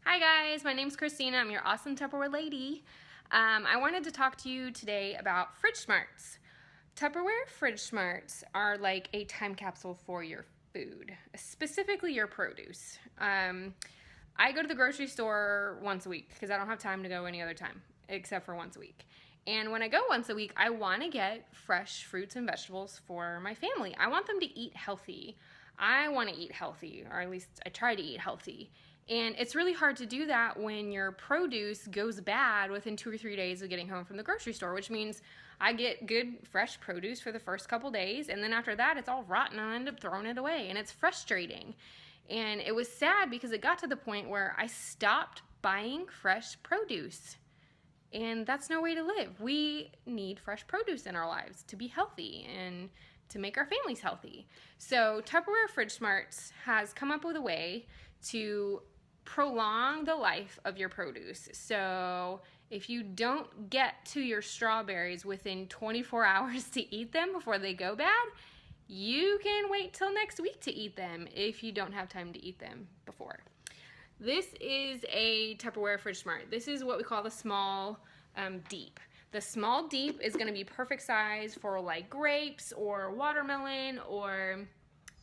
Hi guys, my name's Christina. I'm your awesome Tupperware lady. I wanted to talk to you today about Fridgesmarts. Tupperware Fridgesmarts are like a time capsule for your food, specifically your produce. I go to the grocery store once a week because I don't have time to go any other time except for once a week. And when I go once a week, I want to get fresh fruits and vegetables for my family. I want them to eat healthy. I want to eat healthy, or at least I try to eat healthy. And it's really hard to do that when your produce goes bad within 2 or 3 days of getting home from the grocery store, which means I get good fresh produce for the first couple days, and then after that it's all rotten and I end up throwing it away, and it's frustrating. And it was sad because it got to the point where I stopped buying fresh produce. And that's no way to live. We need fresh produce in our lives to be healthy and to make our families healthy. So Tupperware Fridgesmarts has come up with a way to prolong the life of your produce. So if you don't get to your strawberries within 24 hours to eat them before they go bad, you can wait till next week to eat them if you don't have time to eat them before. This is a Tupperware Fridgesmart. This is what we call the small deep. The small deep is going to be perfect size for like grapes or watermelon or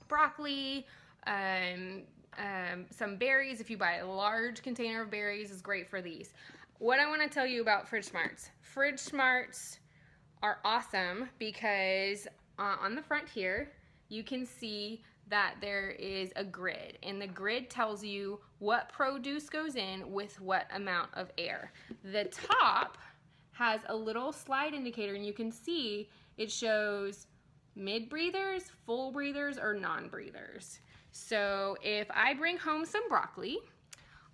broccoli, some berries. If you buy a large container of berries, is great for these. What I want to tell you about Fridgesmarts. Fridgesmarts are awesome because on the front here, you can see that there is a grid, and the grid tells you what produce goes in with what amount of air. The top has a little slide indicator, and you can see it shows mid-breathers, full breathers, or non-breathers. So if I bring home some broccoli,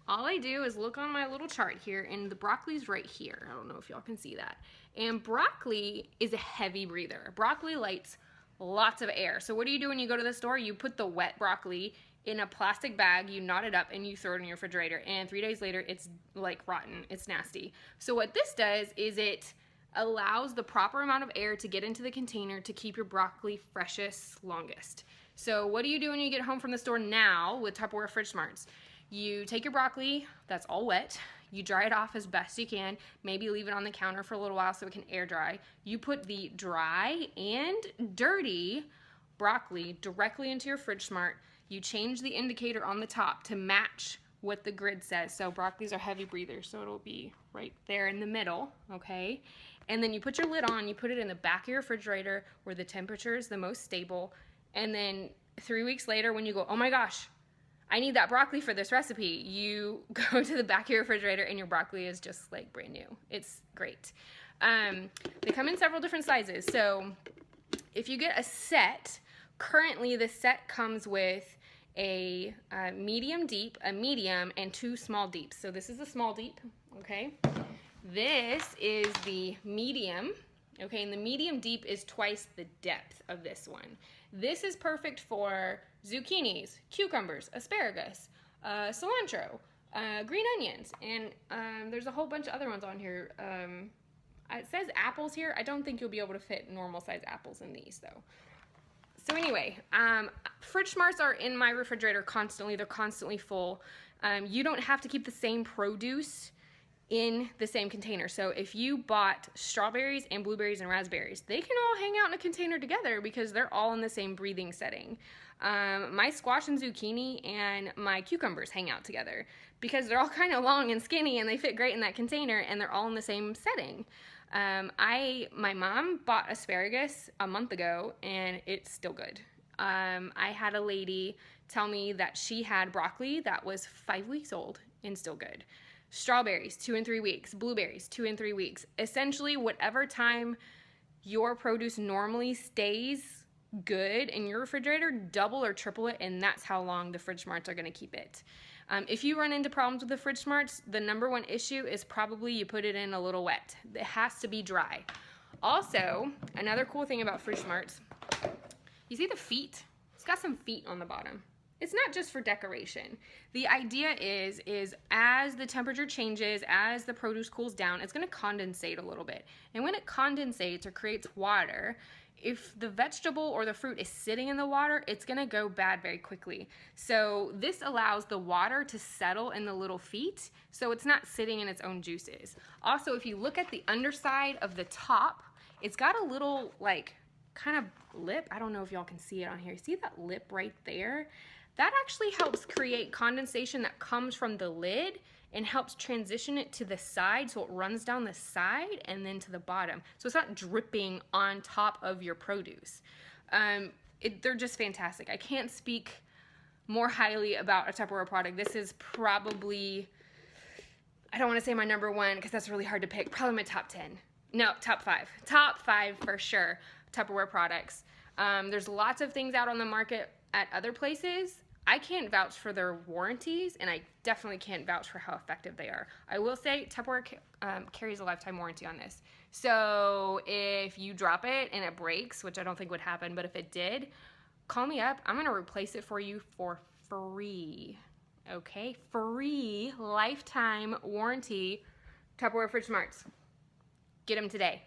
all I do is look on my little chart here, and the broccoli's right here. I don't know if y'all can see that. And broccoli is a heavy breather. Broccoli likes lots of air. So what do you do when you go to the store? You put the wet broccoli in a plastic bag, you knot it up, and you throw it in your refrigerator. And 3 days later, it's like rotten. It's nasty. So what this does is it allows the proper amount of air to get into the container to keep your broccoli freshest longest. So what do you do when you get home from the store now with Tupperware Fridgesmarts? You take your broccoli that's all wet, you dry it off as best you can, maybe leave it on the counter for a little while so it can air dry. You put the dry and dirty broccoli directly into your Fridgesmart. You change the indicator on the top to match what the grid says. So broccolis are heavy breathers, so it'll be right there in the middle, okay? And then you put your lid on, you put it in the back of your refrigerator where the temperature is the most stable, and then 3 weeks later when you go, oh my gosh, I need that broccoli for this recipe, you go to the back of your refrigerator and your broccoli is just like brand new. It's great. They come in several different sizes. So if you get a set, currently the set comes with a medium deep, a medium, and 2 small deeps. So this is the small deep, okay? This is the medium, okay, and the medium deep is twice the depth of this one. This is perfect for zucchinis, cucumbers, asparagus, cilantro, green onions, and there's a whole bunch of other ones on here. It says apples here. I don't think you'll be able to fit normal size apples in these though. So anyway, Fridgesmarts are in my refrigerator constantly. They're constantly full. You don't have to keep the same produce in the same container. So if you bought strawberries and blueberries and raspberries, they can all hang out in a container together because they're all in the same breathing setting. My squash and zucchini and my cucumbers hang out together because they're all kind of long and skinny and they fit great in that container and they're all in the same setting. My mom bought asparagus a month ago and it's still good. I had a lady tell me that she had broccoli that was 5 weeks old and still good. Strawberries, 2 and 3 weeks. Blueberries, 2 and 3 weeks. Essentially, whatever time your produce normally stays good in your refrigerator, double or triple it, and that's how long the Fridgesmarts are going to keep it. If you run into problems with the Fridgesmarts, the #1 issue is probably you put it in a little wet. It has to be dry. Also, another cool thing about Fridgesmarts, you see the feet? It's got some feet on the bottom. It's not just for decoration. The idea is as the temperature changes, as the produce cools down, it's going to condensate a little bit. And when it condensates or creates water, if the vegetable or the fruit is sitting in the water, it's gonna go bad very quickly. So this allows the water to settle in the little feet, so it's not sitting in its own juices. Also, if you look at the underside of the top, it's got a little like kind of lip. I don't know if y'all can see it on here. See that lip right there? That actually helps create condensation that comes from the lid and helps transition it to the side, so it runs down the side and then to the bottom. So it's not dripping on top of your produce. They're just fantastic. I can't speak more highly about a Tupperware product. This is probably, I don't want to say my number one because that's really hard to pick, probably my top 10. No, top 5. Top 5 for sure, Tupperware products. There's lots of things out on the market at other places. I can't vouch for their warranties, and I definitely can't vouch for how effective they are. I will say Tupperware carries a lifetime warranty on this. So if you drop it and it breaks, which I don't think would happen, but if it did, call me up. I'm going to replace it for you for free. Okay? Free lifetime warranty. Tupperware Fridgesmarts. Get them today.